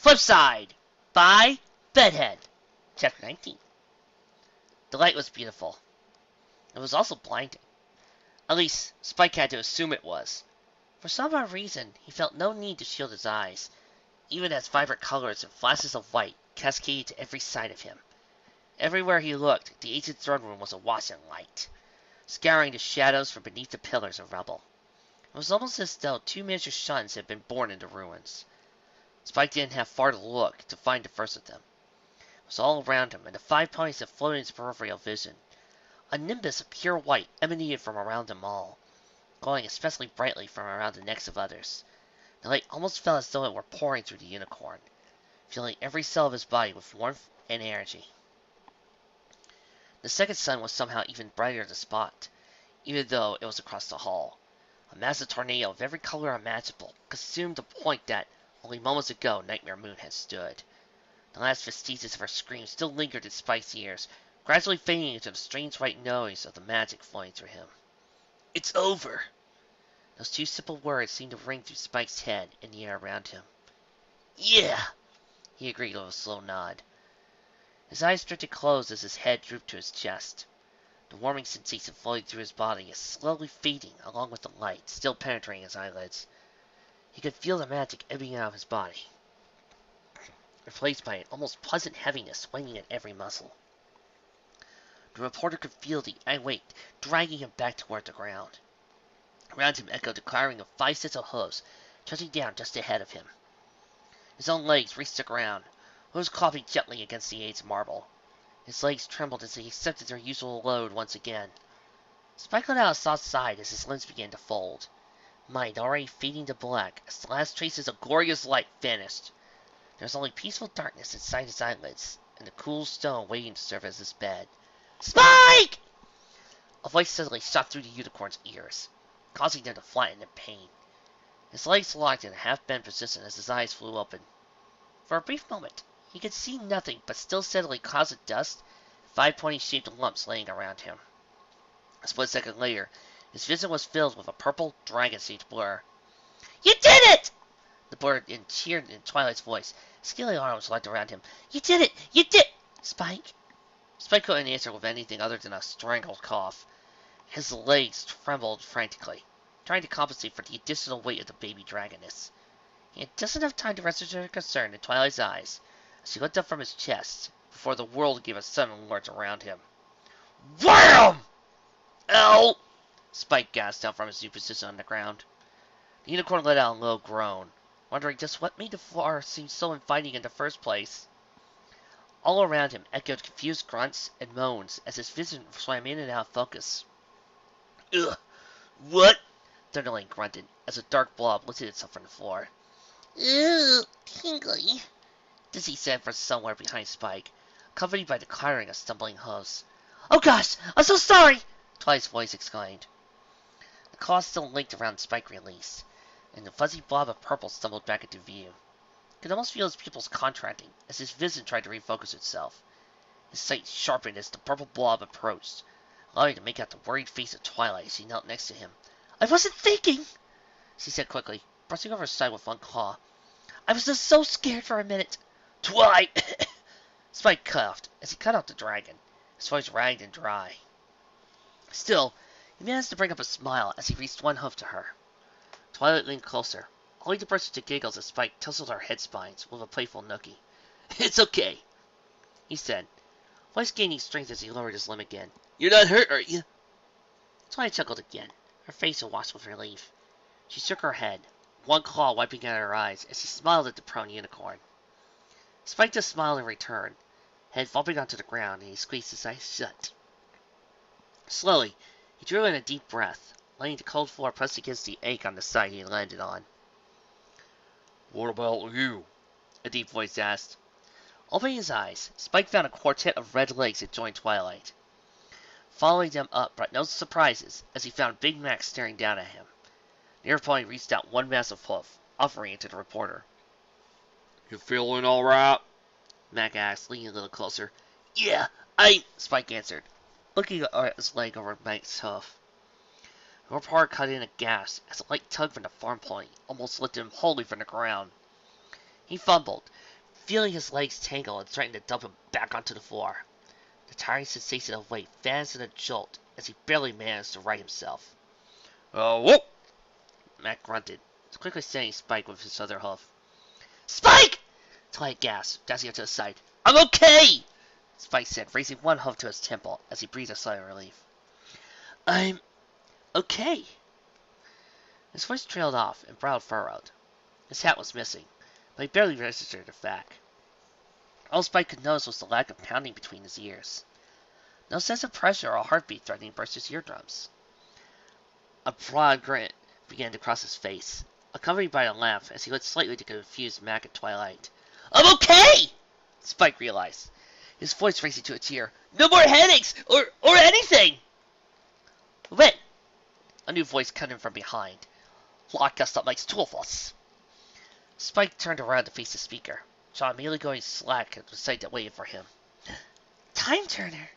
Flipside by Bedhead. Chapter 19. The light was beautiful. It was also blinding. At least, Spike had to assume it was. For some odd reason, he felt no need to shield his eyes, even as vibrant colors and flashes of light cascaded to every side of him. Everywhere he looked, the ancient throne room was awash in light, scouring the shadows from beneath the pillars of rubble. It was almost as though two miniature suns had been born into ruins. Spike didn't have far to look to find the first of them. It was all around him, and the 5 ponies that floated in his peripheral vision. A nimbus of pure white emanated from around them all, glowing especially brightly from around the necks of others. The light almost felt as though it were pouring through the unicorn, filling every cell of his body with warmth and energy. The second sun was somehow even brighter to spot, even though it was across the hall. A massive tornado of every color imaginable consumed the point that, only moments ago, Nightmare Moon had stood. The last vestiges of her scream still lingered in Spike's ears, gradually fading into the strange white noise of the magic flowing through him. "It's over!" Those two simple words seemed to ring through Spike's head and the air around him. "Yeah!" he agreed with a slow nod. His eyes drifted closed as his head drooped to his chest. The warming sensation flowing through his body is slowly fading along with the light still penetrating his eyelids. He could feel the magic ebbing out of his body, replaced by an almost pleasant heaviness weighing at every muscle. The reporter could feel the weight dragging him back toward the ground. Around him echoed the clattering of 5 sets of hooves, touching down just ahead of him. His own legs reached the ground, hooves clopping gently against the aide's marble. His legs trembled as he accepted their usual load once again. Spike let out a soft sigh as his limbs began to fold, mind already fading to black as the last traces of glorious light vanished. There was only peaceful darkness inside his eyelids, and the cool stone waiting to serve as his bed. "Spike!" A voice suddenly shot through the unicorn's ears, causing them to flatten in pain. His legs locked in a half-bent position as his eyes flew open. For a brief moment, he could see nothing but still steadily clouds of dust and 5 pony-shaped lumps laying around him. A split second later, his vision was filled with a purple, dragon-shaped blur. "You did it!" The blur cheered in Twilight's voice. Scaly arms locked around him. "You did it! You did—" "Spike?" Spike couldn't answer with anything other than a strangled cough. His legs trembled frantically, trying to compensate for the additional weight of the baby dragoness. He had just enough time to register concern in Twilight's eyes as he looked up from his chest before the world gave a sudden lurch around him. Wham! "Ow!" Spike gasped out from his new position on the ground. The unicorn let out a low groan, wondering just what made the floor seem so inviting in the first place. All around him echoed confused grunts and moans as his vision swam in and out of focus. "Ugh! What?" Thunderling grunted as a dark blob lifted itself from the floor. "Ugh! Tingly," Dizzy said from somewhere behind Spike, accompanied by the clattering of stumbling hooves. "Oh gosh! I'm so sorry!" Twilight's voice exclaimed. The claws still linked around Spike released, and the fuzzy blob of purple stumbled back into view. He could almost feel his pupils contracting as his vision tried to refocus itself. His sight sharpened as the purple blob approached, allowing him to make out the worried face of Twilight as she knelt next to him. "I wasn't thinking," she said quickly, brushing over his side with one claw. "I was just so scared for a minute." "Twilight!" Spike coughed as he cut out the dragon, his voice ragged and dry. Still, he managed to bring up a smile as he reached one hoof to her. Twilight leaned closer, only to burst into giggles as Spike tousled her head spines with a playful nookie. "It's okay," he said, voice gaining strength as he lowered his limb again. "You're not hurt, are you?" Twilight chuckled again, her face awash with relief. She shook her head, one claw wiping at her eyes as she smiled at the prone unicorn. Spike just smiled in return, head flopping onto the ground, and he squeezed his eyes shut. Slowly, he drew in a deep breath, letting the cold floor press against the ache on the side he landed on. "What about you?" a deep voice asked. Opening his eyes, Spike found a quartet of red legs that joined Twilight. Following them up brought no surprises as he found Big Mac staring down at him. Near Pony reached out one massive hoof, offering it to the reporter. "You feeling all right?" Mac asked, leaning a little closer. "Yeah, Spike answered, looking at his leg over Mac's hoof. The reporter cut in a gasp as a light tug from the farm pony almost lifted him wholly from the ground. He fumbled, feeling his legs tangle and threatening to dump him back onto the floor. The tiring sensation of weight fans in a jolt as he barely managed to right himself. "Oh, whoop!" Mac grunted, quickly steadying Spike with his other hoof. "Spike!" Twilight gasped, dashing to the side. "I'm okay!" Spike said, raising one hoof to his temple as he breathed a sigh of relief. "I'm okay." His voice trailed off and brow furrowed. His hat was missing, but he barely registered the fact. All Spike could notice was the lack of pounding between his ears. No sense of pressure or heartbeat threatening to burst his eardrums. A broad grin began to cross his face, accompanied by a laugh as he looked slightly to confuse Mac and Twilight. "I'm okay!" Spike realized, his voice racing to a tear. "No more headaches or anything!" "When?" A new voice cut in from behind. "Lock us up like two of us." Spike turned around to face the speaker, jaw immediately going slack at the sight that waited for him. "Time Turner!"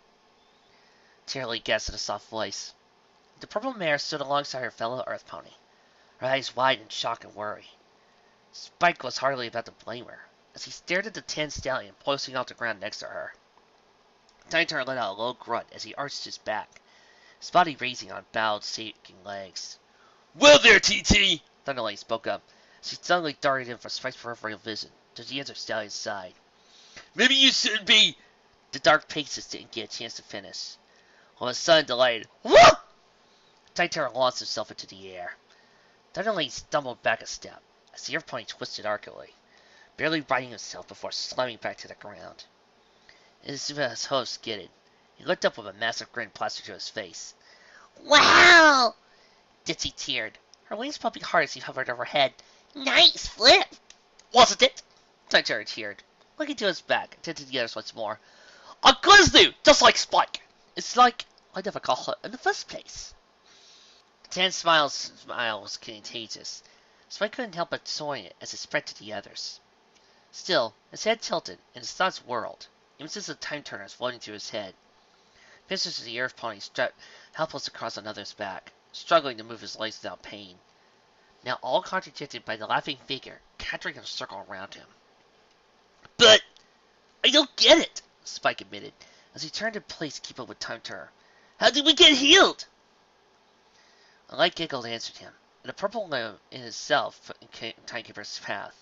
Cheerily guessed in a soft voice. The purple mare stood alongside her fellow Earth pony, her eyes wide in shock and worry. Spike was hardly about to blame her, as he stared at the tan stallion posing off the ground next to her. Time Turner let out a low grunt as he arched his back, his body raising on bowed, shaking legs. "Well there, TT!" Thunderlane spoke up, as he suddenly darted in from Spike's peripheral vision to the other stallion's side. "Maybe you should be—" The dark paces didn't get a chance to finish. All of a sudden, delayed "Whoop!" Time Turner launched himself into the air. Thunderlane stumbled back a step, as the Earth pony twisted arcally, barely righting himself before slamming back to the ground. As his host skidded, he looked up with a massive grin plastered to his face. "Wow!" Ditsy teared, her wings pumping hard as he hovered overhead. "Nice flip!" "Wasn't it?" Time Turner cheered, looking to his back and to the others once more. "A grizzly, just like Spike! It's like I never got hurt in the first place." The tan smile was contagious. Spike couldn't help but soaring it as it spread to the others. Still, his head tilted and his thoughts whirled, images of Time Turners floating through his head. Pictures of the Earth pony strapped helpless across another's back, struggling to move his legs without pain. Now all contradicted by the laughing figure cantering in a circle around him. "But I don't get it," Spike admitted, as he turned in place to keep up with Time Turner. "How did we get healed?" A light giggle answered him, and a purple limb in itself put in Timekeeper's path.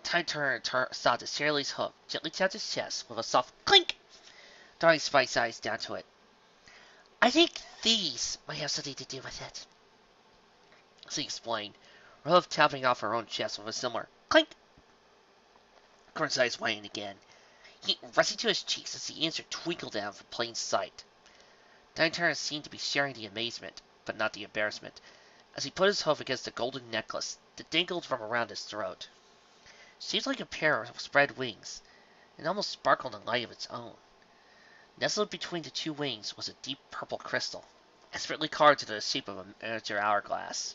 Time Turner stopped at Shirley's hoof, gently tapped his chest with a soft clink, drawing Spike's eyes down to it. "I think these might have something to do with it," she explained, her hoof tapping off her own chest with a similar clink. Corn's eyes widened again, heat rushing to his cheeks as the answer twinkled down from plain sight. Time Turner seemed to be sharing the amazement, but not the embarrassment, as he put his hoof against the golden necklace that dangled from around his throat. It shaped like a pair of spread wings, and almost sparkled in light of its own. Nestled between the two wings was a deep purple crystal, expertly carved into the shape of a miniature hourglass.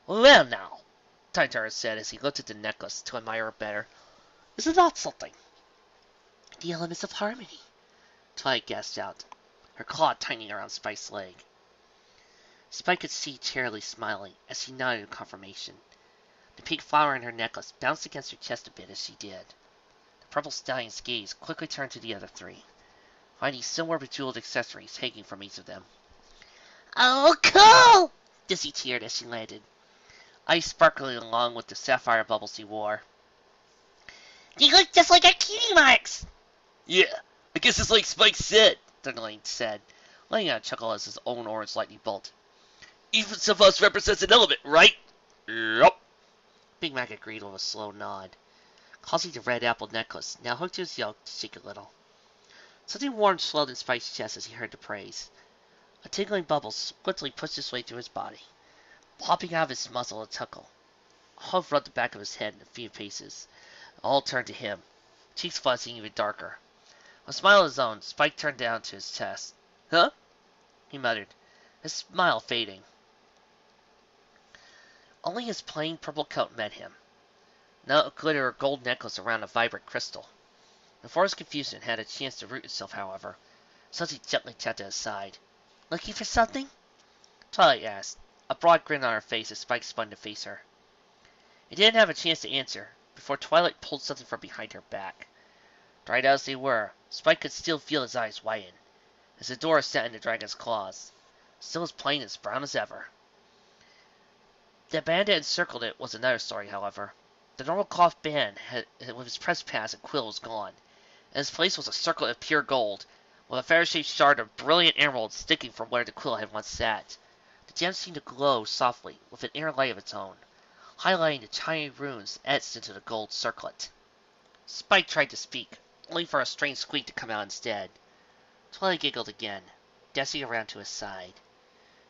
"Well now," Time Turner said as he looked at the necklace to admire it better, "isn't that something?" "The elements of harmony," Twilight gasped out, her claw tightening around Spike's leg. Spike could see Charlie smiling as she nodded in confirmation. The pink flower in her necklace bounced against her chest a bit as she did. The purple stallion's gaze quickly turned to the other three, finding similar bejeweled accessories hanging from each of them. "Oh, cool!" Dizzy cheered as she landed, eyes sparkling along with the sapphire bubbles he wore. "They look just like our cutie marks!" "Yeah, I guess it's like Spike said," Thunderlane said, letting out a chuckle as his own orange lightning bolt. "Each of us represents an element, right?" "Yup." Big Mac agreed with a slow nod, causing the red apple necklace, now hooked to his yoke, to shake a little. Something warm swelled in Spike's chest as he heard the praise. A tingling bubble swiftly pushed its way through his body, popping out of his muzzle a chuckle. A hoof rubbed the back of his head in a few paces. All turned to him, cheeks flushing even darker. With a smile of his own, Spike turned down to his chest. "Huh?" he muttered, his smile fading. Only his plain purple coat met him, not a glitter or gold necklace around a vibrant crystal. Before his confusion had a chance to root itself, however, something gently tapped at his side. "Looking for something?" Twilight asked, a broad grin on her face as Spike spun to face her. He didn't have a chance to answer, before Twilight pulled something from behind her back. Dried out as they were, Spike could still feel his eyes widen, as the door set in the dragon's claws, still as plain as brown as ever. The band that encircled it was another story, however. The normal cloth band with its press pads and quill was gone. In its place was a circlet of pure gold, with a feather-shaped shard of brilliant emerald sticking from where the quill had once sat. The gem seemed to glow softly, with an inner light of its own, highlighting the tiny runes etched into the gold circlet. Spike tried to speak, only for a strange squeak to come out instead. Twilight giggled again, dancing around to his side.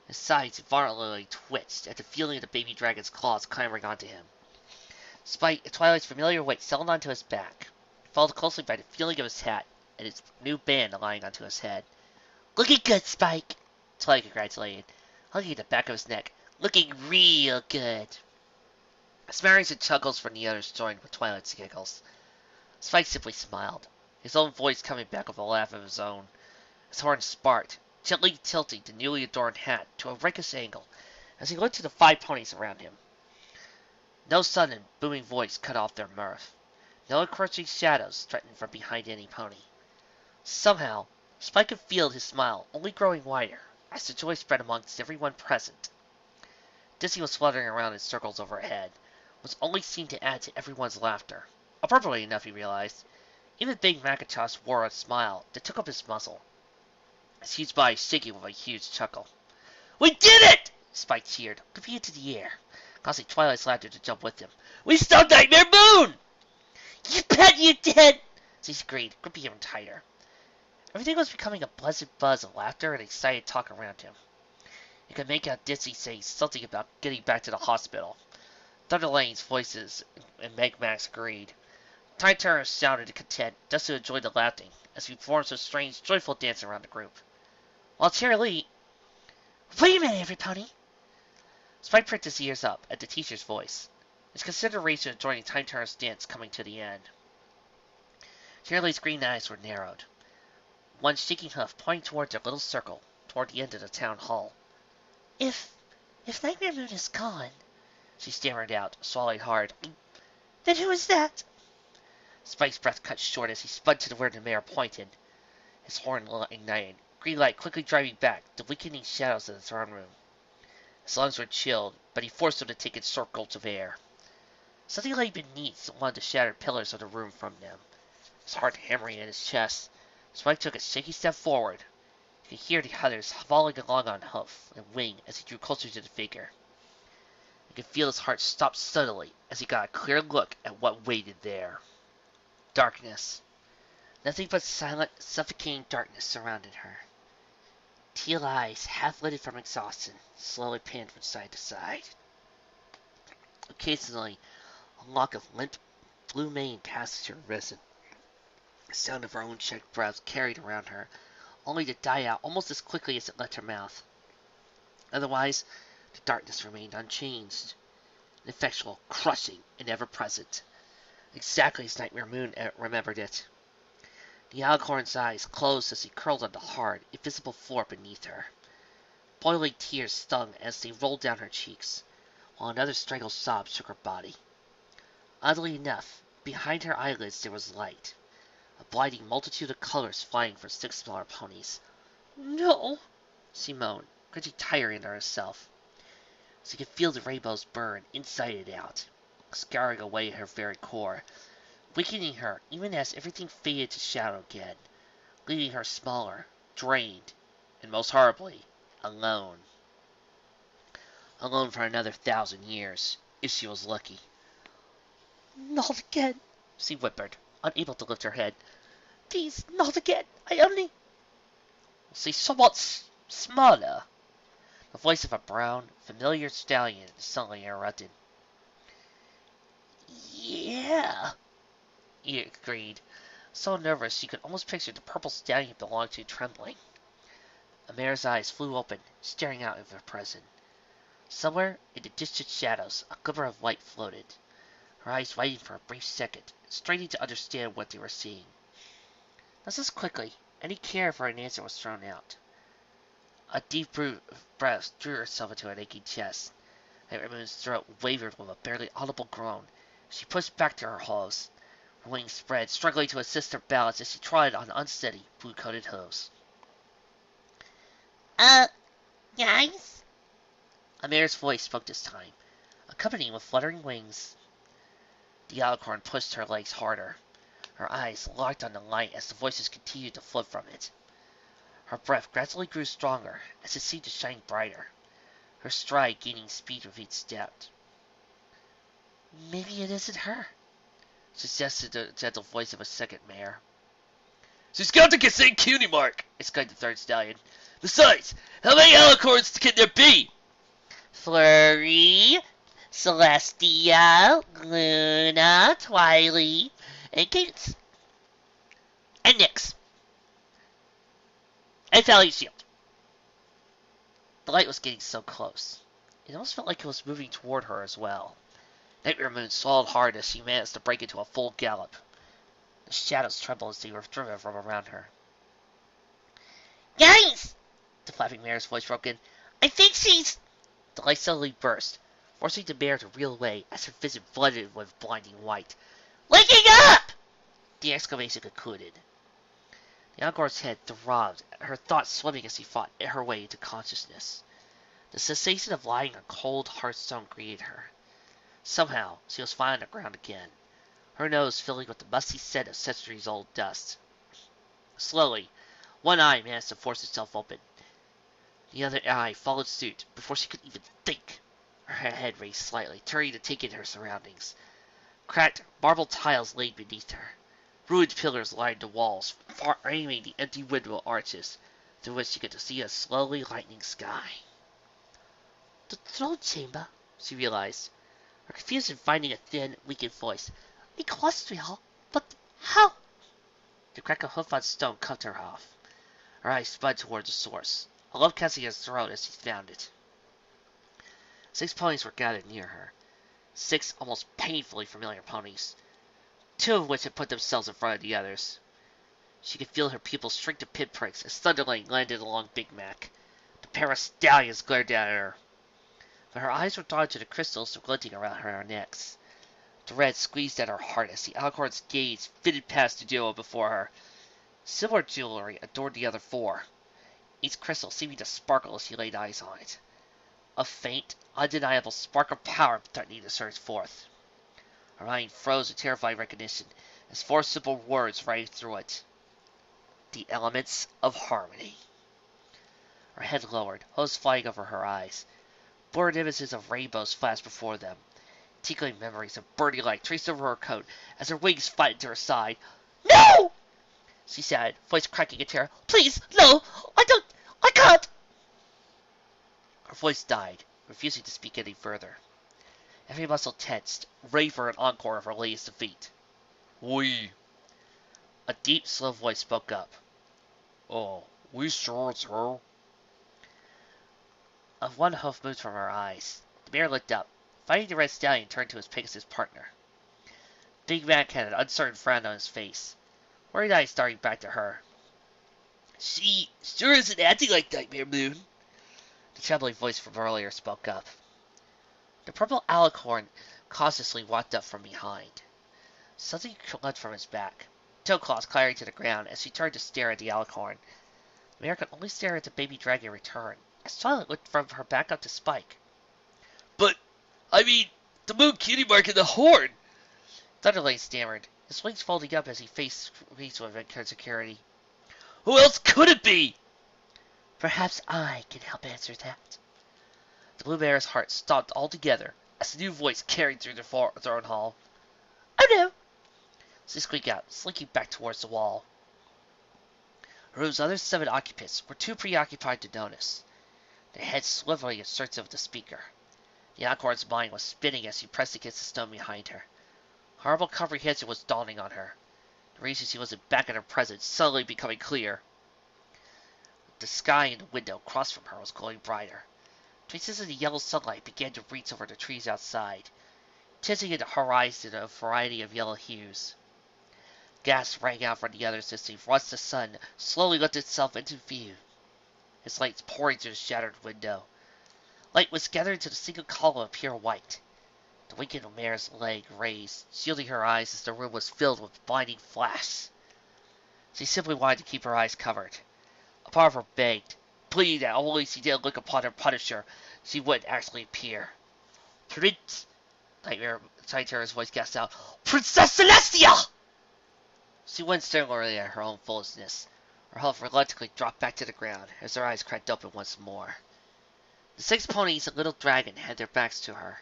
His sides violently twitched at the feeling of the baby dragon's claws clambering onto him. Twilight's familiar weight settled onto his back, followed closely by the feeling of his hat and its new band lying onto his head. "Looking good, Spike," Twilight congratulated, hugging at the back of his neck. "Looking real good." Smatterings and chuckles from the others joined with Twilight's giggles. Spike simply smiled, his own voice coming back with a laugh of his own. His horn sparked, gently tilting the newly adorned hat to a rakish angle as he looked to the 5 ponies around him. No sudden, booming voice cut off their mirth. No encroaching shadows threatened from behind any pony. Somehow, Spike could feel his smile only growing wider as the joy spread amongst everyone present. Dizzy was fluttering around in circles overhead, which only seemed to add to everyone's laughter. Appropriately enough, he realized. Even Big Macintosh wore a smile that took up his muzzle, his huge body shaking with a huge chuckle. "We did it!" Spike cheered, leaping into the air, causing Twilight's laughter to jump with him. "We stole Nightmare Moon!" "You bet you did!" She agreed, gripping him tighter. Everything was becoming a pleasant buzz of laughter and excited talk around him. He could make out Dizzy saying something about getting back to the hospital. Thunderlane's voices and Meg Max agreed. Time Turner sounded content, just to enjoy the laughing, as he performed some strange, joyful dance around the group. While Cherry "Wait a minute, everybody!" Spike pricked his ears up at the teacher's voice, his consideration of joining Time Turner's dance coming to the end. Cherry's green eyes were narrowed, one shaking hoof pointing toward their little circle, toward the end of the town hall. If Nightmare Moon is gone," she stammered out, swallowing hard, "then who is that?" Spike's breath cut short as he spun to where the mayor pointed. His horn ignited, green light quickly driving back the weakening shadows of the throne room. His lungs were chilled, but he forced them to take in short gulps of air. Something lay beneath one of the shattered pillars of the room from them, his heart hammering in his chest. Spike took a shaky step forward. He could hear the others falling along on hoof and wing as he drew closer to the figure. He could feel his heart stop suddenly as he got a clear look at what waited there. Darkness. Nothing but silent, suffocating darkness surrounded her. Teal eyes, half-lidded from exhaustion, slowly panned from side to side. Occasionally, a lock of limp, blue-maned passed her risen. The sound of her own checked breath carried around her, only to die out almost as quickly as it left her mouth. Otherwise, the darkness remained unchanged, ineffectual, crushing, and ever-present, exactly as Nightmare Moon remembered it. The Alicorn's eyes closed as he curled on the hard, invisible floor beneath her. Boiling tears stung as they rolled down her cheeks, while another strangled sob shook her body. Oddly enough, behind her eyelids there was light, a blinding multitude of colors flying from 6 smaller ponies. "No," she moaned, gritting tired into herself. She could feel the rainbows burn inside and out, scouring away her very core, weakening her even as everything faded to shadow again, leaving her smaller, drained, and most horribly, alone. Alone for another 1,000 years, if she was lucky. "Not again," she whimpered, unable to lift her head. "Please, not again. I only—" "She's somewhat smaller." The voice of a brown, familiar stallion suddenly interrupted. "Yeah," he agreed, so nervous she could almost picture the purple stallion he belonged to trembling. Amara's eyes flew open, staring out into her present. Somewhere in the distant shadows a glimmer of light floated. Her eyes widened for a brief second, straining to understand what they were seeing. Just as quickly, any care for an answer was thrown out. A deep breath drew herself into an aching chest. Nightmare Moon's throat wavered with a barely audible groan, She pushed back to her hose. Her wings spread, struggling to assist her balance as she trotted on unsteady, blue-coated hooves. Guys? A mare's voice spoke this time, accompanying with fluttering wings. The alicorn pushed her legs harder. Her eyes locked on the light as the voices continued to float from it. Her breath gradually grew stronger as it seemed to shine brighter, her stride gaining speed with each step. Maybe it isn't her, suggested the gentle voice of a second mare. She's got to get St. Cutie Mark, exclaimed the third stallion. Besides, how many alicorns can there be? Flurry, Celestia, Luna, Twilight, and Gates. And Nyx. And Valley Shield. The light was getting so close. It almost felt like it was moving toward her as well. Nightmare Moon swallowed hard as she managed to break into a full gallop. The shadows trembled as they were driven from around her. Guys! The flapping mare's voice broke in. I think she's... The light suddenly burst, forcing the mare to reel away as her vision flooded with blinding white. Waking up! The exclamation concluded. The alicorn's head throbbed, her thoughts swimming as she fought her way into consciousness. The sensation of lying on cold, hard stone greeted her. Somehow, she was fine on the ground again, her nose filling with the musty scent of centuries-old dust. Slowly, one eye managed to force itself open. The other eye followed suit before she could even think. Her head raised slightly, turning to take in her surroundings. Cracked marble tiles laid beneath her. Ruined pillars lined the walls, framing the empty window arches, through which she could see a slowly lightening sky. The throne chamber, she realized, her confusion finding a thin, weakened voice. Equestria, but how? The crack of hoof on stone cut her off. Her eyes spun toward the source, a lump catching his throat as she found it. 6 ponies were gathered near her. 6 almost painfully familiar ponies, 2 of which had put themselves in front of the others. She could feel her pupils shrink to pinpricks as Thunderlane landed along Big Mac. The pair of stallions glared down at her, but her eyes were drawn to the crystals glinting around her necks. The red squeezed at her heart as the alicorn's gaze fitted past the duo before her. Similar jewelry adorned the other 4, each crystal seeming to sparkle as she laid eyes on it. A faint, undeniable spark of power threatening to surge forth. Her mind froze in terrified recognition as 4 simple words rang through it. The elements of harmony. Her head lowered, hose flying over her eyes. Blurred images of rainbows flashed before them. Tinkling memories of birdie light traced over her coat as her wings flattened to her side. No! She said, voice cracking in terror. Please, no! I can't! Her voice died, refusing to speak any further. Every muscle tensed, ready for an encore of her latest defeat. We. A deep, slow voice spoke up. Oh, we sure it's her? One hoof moved from her eyes. The mare looked up, finding the red stallion turned to his Pegasus partner. Big Mac had an uncertain frown on his face, worried eyes starting back to her. She sure isn't acting like Nightmare Moon. The trembling voice from earlier spoke up. The purple alicorn cautiously walked up from behind. Something clutched from his back, toe claws clattering to the ground as she turned to stare at the alicorn. The mare could only stare at the baby dragon return, as Twilight looked from her back up to Spike. But, I mean, the moon cutie mark and the horn. Thunderlane stammered, his wings folding up as he faced with insecurity. Who else could it be? Perhaps I can help answer that. The blue mare's heart stopped altogether as the new voice carried through the throne hall. Oh no! She squeaked out, slinking back towards the wall. The room's other 7 occupants were too preoccupied to notice, their heads swiveling in search of the speaker. The alicorn's mind was spinning as she pressed against the stone behind her. Horrible comprehension was dawning on her. The reason she wasn't back in her presence suddenly becoming clear. The sky in the window across from her was glowing brighter. Traces of the yellow sunlight began to reach over the trees outside, tinting in the horizon a variety of yellow hues. Gasps rang out from the other system once the sun slowly lifted itself into view, its lights pouring through the shattered window. Light was gathered into the single column of pure white. The weakened mare's leg raised, shielding her eyes as the room was filled with blinding flash. She simply wanted to keep her eyes covered. A part of her begged, pleading that only she didn't look upon her punisher, she wouldn't actually appear. Prince, Nightmare Titan's voice gasped out, Princess Celestia! She winced angrily at her own foolishness. Her health reluctantly dropped back to the ground as her eyes cracked open once more. The 6 ponies and little dragon had their backs to her.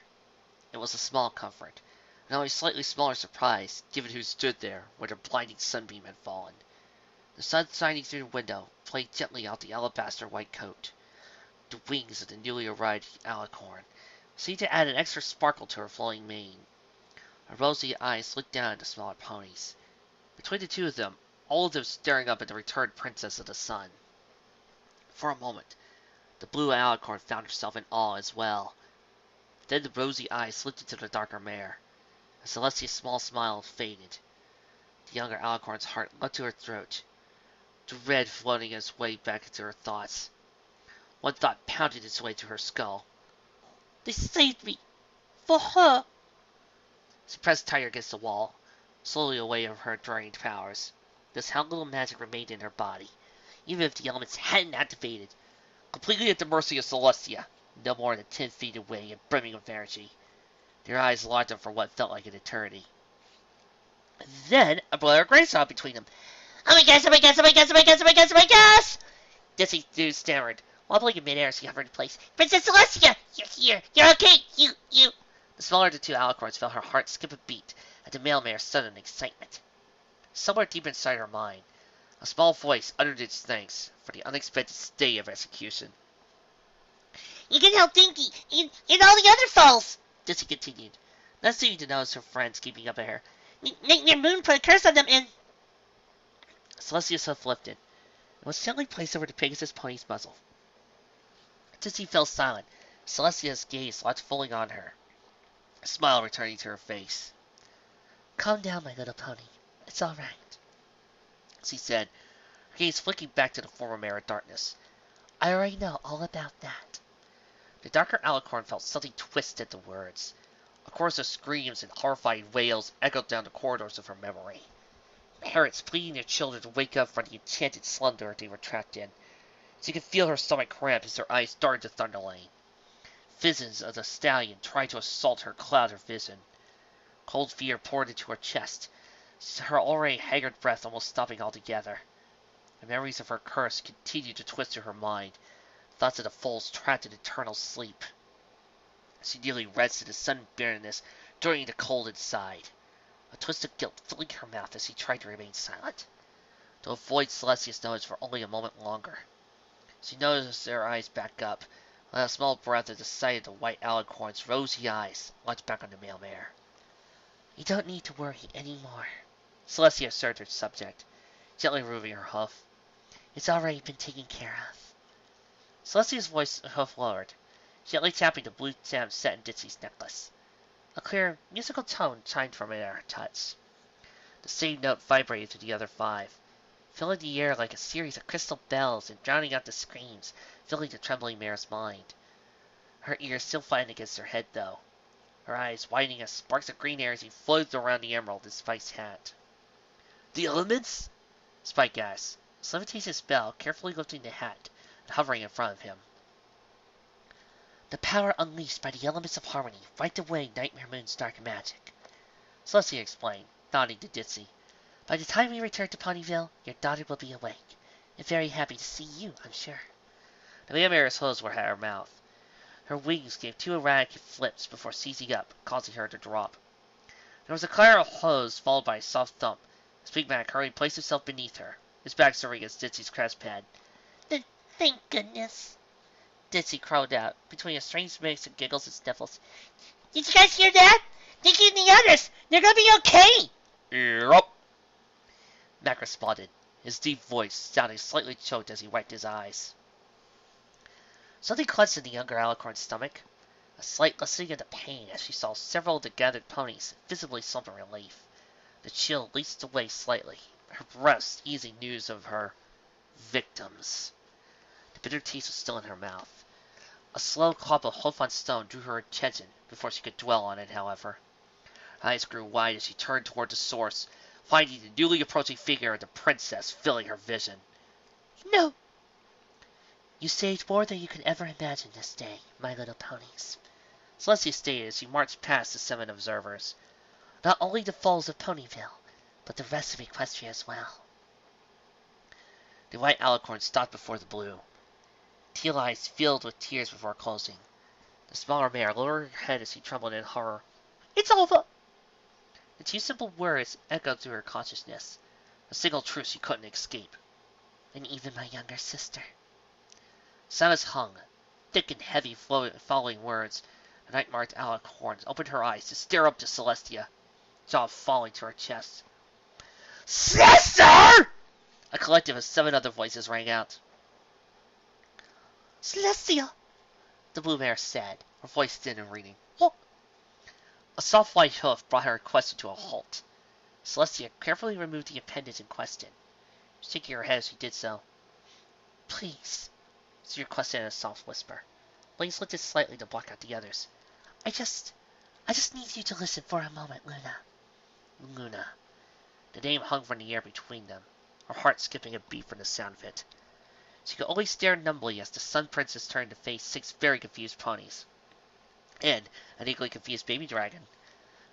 It was a small comfort, and only slightly smaller surprise, given who stood there where the blinding sunbeam had fallen. The sun shining through the window played gently out the alabaster white coat. The wings of the newly arrived alicorn seemed to add an extra sparkle to her flowing mane. Her rosy eyes looked down at the smaller ponies. Between the two of them, all of them staring up at the returned princess of the sun. For a moment, the blue alicorn found herself in awe as well. Then the rosy eyes slipped into the darker mare. And Celestia's small smile faded. The younger alicorn's heart leapt to her throat, dread floating its way back into her thoughts. One thought pounded its way to her skull. They saved me. For her. She pressed tighter against the wall, slowly away from her drained powers. This how little magic remained in her body, even if the elements hadn't activated, completely at the mercy of Celestia, no more than 10 feet away and brimming with energy. Their eyes locked up for what felt like an eternity. Then a blur of gray saw between them. Oh my gosh, oh my gosh, oh my gosh, oh my gosh, oh my gosh, oh my gosh! Dizzy Dew stammered. Wobbling in midair, she hovered in place. Princess Celestia! You're here! You're okay! You! The smaller of the 2 alicorns felt her heart skip a beat at the male mare's sudden excitement. Somewhere deep inside her mind, a small voice uttered its thanks for the unexpected stay of execution. You can help Dinky and all the other foals! Dizzy continued, not seeming to notice her friends keeping up at her. Nightmare Moon put a curse on them and... Celestia's hoof lifted, and was gently placed over the Pegasus pony's muzzle. Dizzy fell silent, Celestia's gaze locked fully on her, a smile returning to her face. Calm down, my little pony. It's all right, she said, her gaze flicking back to the former mare of darkness. I already know all about that. The darker alicorn felt something twist at the words. A chorus of screams and horrified wails echoed down the corridors of her memory. Parents pleading their children to wake up from the enchanted slumber they were trapped in. She could feel her stomach cramp as her eyes darted to Thunder Lane. Visions of the stallion tried to assault her cloud her vision. Cold fear poured into her chest, her already haggard breath almost stopping altogether. The memories of her curse continued to twist through her mind, thoughts of the foals trapped in eternal sleep. She nearly rested in sudden bitterness during the cold inside, a twist of guilt filling her mouth as she tried to remain silent, to avoid Celestia's notice for only a moment longer. She noticed her eyes back up, with a small breath at the sight of the white alicorn's rosy eyes locked back on the male mare. You don't need to worry anymore, Celestia asserted her subject, gently removing her hoof. It's already been taken care of. Celestia's voice hoof lowered, gently tapping the blue gem set in Ditsy's necklace. A clear, musical tone chimed from it at her touch. The same note vibrated through the other 5, filling the air like a series of crystal bells and drowning out the screams, filling the trembling mare's mind. Her ears still fighting against her head, though, her eyes widening as sparks of green energy floated around the emerald in Spike's hat. The elements? Spike asked, his levitation spell carefully lifting the hat and hovering in front of him. The power unleashed by the elements of harmony wiped away Nightmare Moon's dark magic, Celestia explained, nodding to Ditsy. By the time we return to Ponyville, your daughter will be awake, and very happy to see you, I'm sure. The male mare's hooves were at her mouth. Her wings gave 2 erratic flips before seizing up, causing her to drop. There was a clatter of hose, followed by a soft thump. The big man hurriedly placed himself beneath her, his back serving against Ditsy's crest pad. Thank goodness, Ditsy crowed out, between a strange mix of giggles and sniffles. Did you guys hear that? Dinky and the others, they're gonna be okay! Yep. Mac responded, his deep voice sounding slightly choked as he wiped his eyes. Something clenched in the younger alicorn's stomach, a slight lessening of the pain as she saw several of the gathered ponies visibly slump in relief. The chill leached away slightly, her breast easing news of her victims. The bitter taste was still in her mouth. A slow clump of hoof on stone drew her attention before she could dwell on it, however. Her eyes grew wide as she turned toward the source, finding the newly approaching figure of the princess filling her vision. No! You saved more than you could ever imagine this day, my little ponies, Celestia stated as she marched past the 7 observers. Not only the foals of Ponyville, but the rest of Equestria as well. The white alicorn stopped before the blue, teal eyes filled with tears before closing. The smaller mare lowered her head as she trembled in horror. It's over! The 2 simple words echoed through her consciousness, a single truth she couldn't escape. And even my younger sister. Silence hung, thick and heavy following words. The night-marked alicorn opened her eyes to stare up to Celestia, jaw falling to her chest. Sister! A collective of 7 other voices rang out. Celestia! The blue mare said, her voice thin and ringing. What? A soft white hoof brought her question to a halt. Celestia carefully removed the appendage in question, shaking her head as she did so. Please, she requested in a soft whisper. Blaze lifted slightly to block out the others. I just need you to listen for a moment, Luna. Luna. The name hung from the air between them, her heart skipping a beat from the sound of it. She could only stare numbly as the Sun Princess turned to face 6 very confused ponies, and an equally confused baby dragon.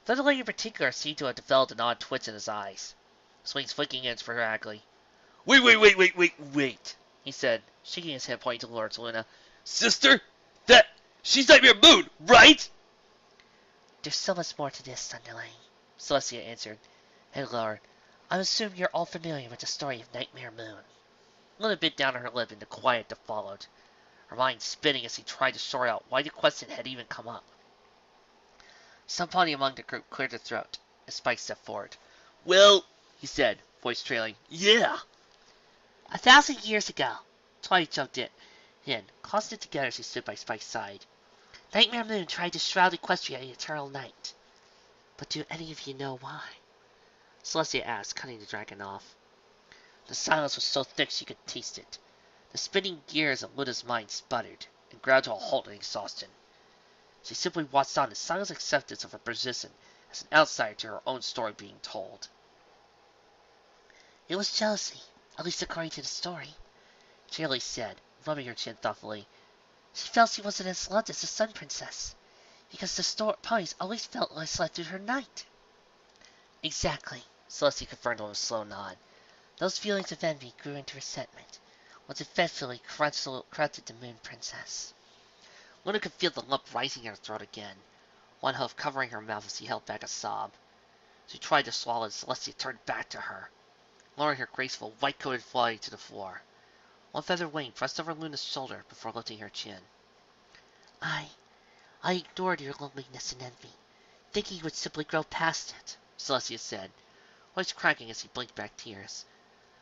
Thunderlight in particular seemed to have developed an odd twitch in his eyes, swings flicking in sporadically. Wait, He said, shaking his head pointing towards Luna. Sister? She's Nightmare Moon, right? There's so much more to this, Thunderlight, Celestia answered, head lowered. I assume you're all familiar with the story of Nightmare Moon. Luna bit down on her lip in the quiet that followed, her mind spinning as he tried to sort out why the question had even come up. Some pony among the group cleared their throat, as Spike stepped forward. Well, He said, voice trailing. yeah. 1,000 years ago, Twilight jumped in, clasped it together as she stood by Spike's side. Nightmare Moon tried to shroud Equestria in eternal night. But do any of you know why? Celestia asked, cutting the dragon off. The silence was so thick she could taste it. The spinning gears of Luna's mind sputtered, and ground to a halt in exhaustion. She simply watched on in silent acceptance of her position as an outsider to her own story being told. It was jealousy, at least according to the story, Charlie said, rubbing her chin thoughtfully. She felt she wasn't as loved as the Sun Princess, because the ponies always felt less loved through her night. Exactly, Celestia confirmed with a slow nod. Those feelings of envy grew into resentment, once it eventually corrupted the Moon Princess. Luna could feel the lump rising in her throat again, one hoof covering her mouth as she held back a sob. She tried to swallow as Celestia turned back to her, lowering her graceful, white-coated body to the floor. One feather wing pressed over Luna's shoulder before lifting her chin. I ignored your loneliness and envy, thinking you would simply grow past it, Celestia said, voice cracking as he blinked back tears.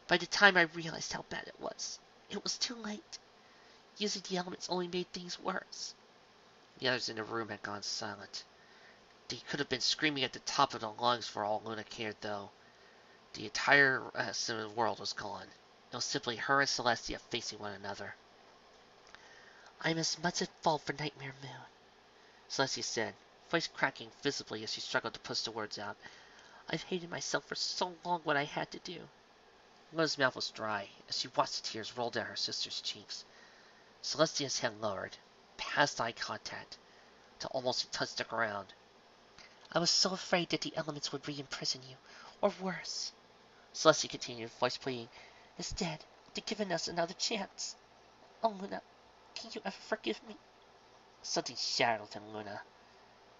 By the time I realized how bad it was too late. Using the elements only made things worse. The others in the room had gone silent. They could have been screaming at the top of their lungs for all Luna cared, though. The entire rest of the world was gone. It was simply her and Celestia facing one another. I'm as much at fault for Nightmare Moon, Celestia said, voice cracking visibly as she struggled to push the words out. I've hated myself for so long what I had to do. Luna's mouth was dry as she watched the tears roll down her sister's cheeks. Celestia's head lowered, past eye contact, till almost it touched the ground. I was so afraid that the elements would re-imprison you, or worse. Celestia continued, voice pleading. Instead, they've given us another chance. Oh, Luna, can you ever forgive me? Something shattered within Luna.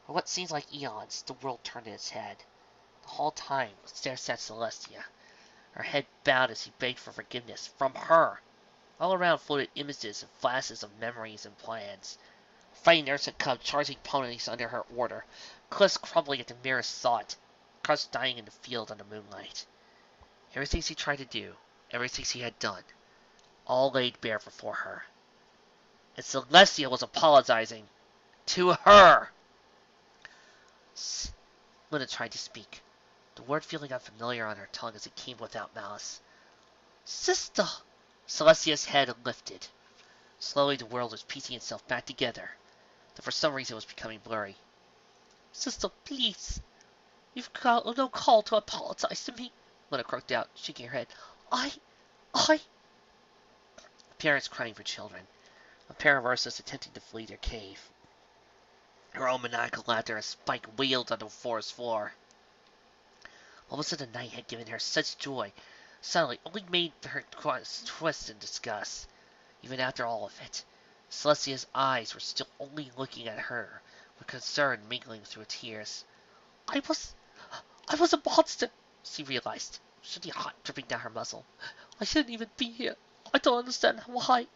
For what seemed like eons, the world turned in its head. The whole time, there sat Celestia, her head bowed as she begged for forgiveness from her. All around floated images and flashes of memories and plans. Fighting nurse and cub charging ponies under her order, cliffs crumbling at the merest thought, cars dying in the field under moonlight. Everything she tried to do, everything she had done, all laid bare before her. And Celestia was apologizing to her. Luna tried to speak, the word feeling unfamiliar on her tongue as it came without malice. Sister! Celestia's head lifted. Slowly the world was piecing itself back together, though for some reason it was becoming blurry. Sister, please. You've got no call to apologize to me, Luna croaked out, shaking her head. I... Parents crying for children. A pair of Ursus attempting to flee their cave. Her own maniacal laughter as Spike wailed on the forest floor. Almost of the night had given her such joy, suddenly only made her twist in disgust. Even after all of it, Celestia's eyes were still only looking at her, with concern mingling through tears. I was a monster, she realized, shooting hot dripping down her muzzle. I shouldn't even be here. I don't understand why.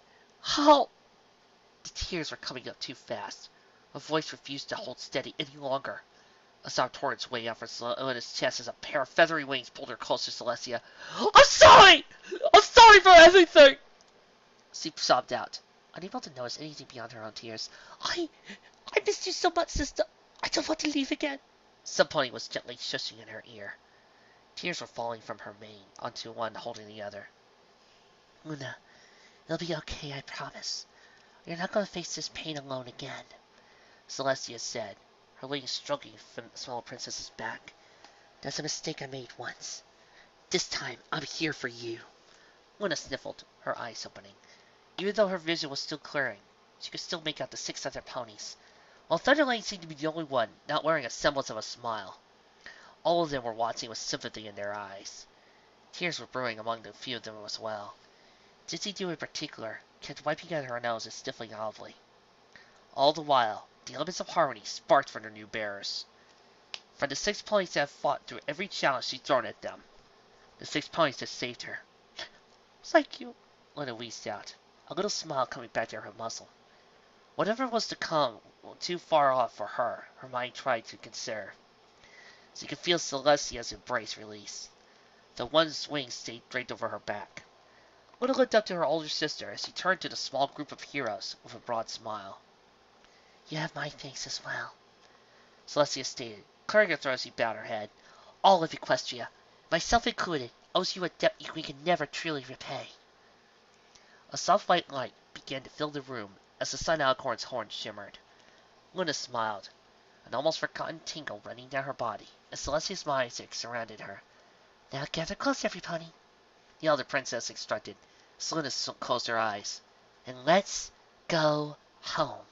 How? The tears were coming up too fast. Her voice refused to hold steady any longer. A sob tore its way out from Luna's chest as a pair of feathery wings pulled her closer to Celestia. I'm sorry! I'm sorry for everything! She sobbed out, unable to notice anything beyond her own tears. I missed you so much, sister. I don't want to leave again. Some pony was gently shushing in her ear. Tears were falling from her mane onto one holding the other. Luna, it'll be okay, I promise. You're not going to face this pain alone again, Celestia said, her wings stroking from the small princess's back. That's a mistake I made once. This time, I'm here for you. Luna sniffled, her eyes opening. Even though her vision was still clearing, she could still make out the 6 other ponies, while Thunderlane seemed to be the only one not wearing a semblance of a smile. All of them were watching with sympathy in their eyes. Tears were brewing among the few of them as well. dzetaW in particular kept wiping at her nose and sniffling audibly. All the while, the elements of harmony sparked from their new bearers. From the 6 ponies that had fought through every challenge she'd thrown at them, the 6 ponies that saved her. Thank you, Luna wheezed out, a little smile coming back to her muzzle. Whatever was to come too far off for her mind tried to conserve. She could feel Celestia's embrace release. The one's wings stayed draped over her back. Luna looked up to her older sister as she turned to the small group of heroes with a broad smile. You have my thanks as well, Celestia stated, clearing her throat as she bowed her head. All of Equestria, myself included, owes you a debt we can never truly repay. A soft white light began to fill the room as the Sun Alicorn's horn shimmered. Luna smiled, an almost forgotten tingle running down her body as Celestia's magic surrounded her. Now gather close, every pony, the elder princess instructed, as Luna closed her eyes. And let's go home.